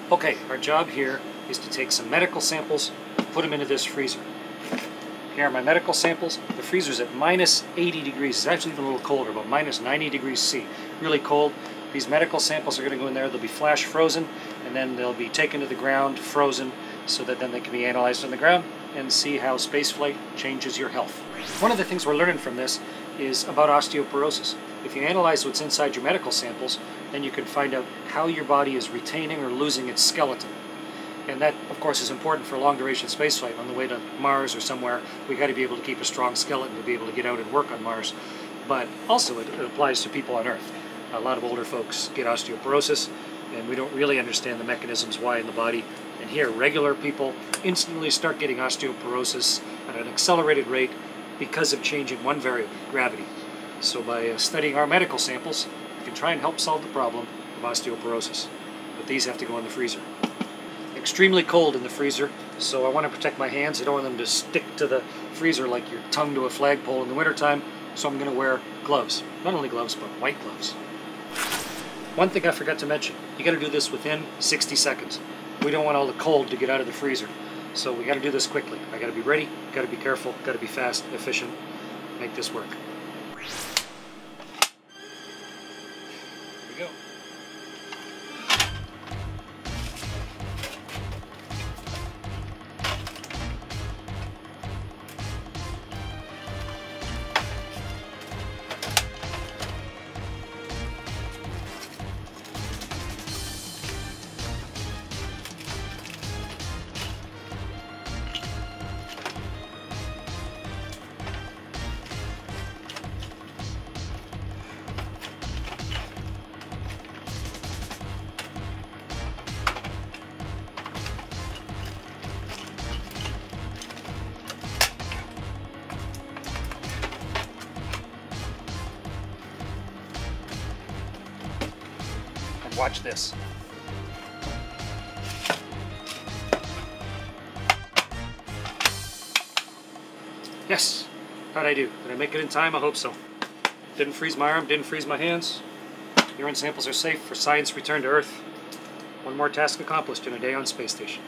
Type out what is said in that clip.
Okay, our job here is to take some medical samples, put them into this freezer. Here are my medical samples. The freezer's at minus 80 degrees. It's actually even a little colder, about minus 90 degrees C. Really cold. These medical samples are going to go in there. They'll be flash frozen, and then they'll be taken to the ground, frozen, so that then they can be analyzed on the ground and see how spaceflight changes your health. One of the things we're learning from this is about osteoporosis. If you analyze what's inside your medical samples, then you can find out how your body is retaining or losing its skeleton. And that, of course, is important for long-duration spaceflight. On the way to Mars or somewhere, we've got to be able to keep a strong skeleton to be able to get out and work on Mars. But also it applies to people on Earth. A lot of older folks get osteoporosis, and we don't really understand the mechanisms why in the body. And here, regular people instantly start getting osteoporosis at an accelerated rate because of changing one variable, gravity. So by studying our medical samples, we can try and help solve the problem of osteoporosis. But these have to go in the freezer. Extremely cold in the freezer, so I want to protect my hands. I don't want them to stick to the freezer like your tongue to a flagpole in the wintertime, so I'm going to wear gloves. Not only gloves, but white gloves. One thing I forgot to mention, you got to do this within 60 seconds. We don't want all the cold to get out of the freezer, so we got to do this quickly. I got to be ready, got to be careful, got to be fast, efficient, make this work. Here we go. Watch this. Yes! How'd I do? Did I make it in time? I hope so. Didn't freeze my arm, didn't freeze my hands. Urine samples are safe for science return to Earth. One more task accomplished in a day on space station.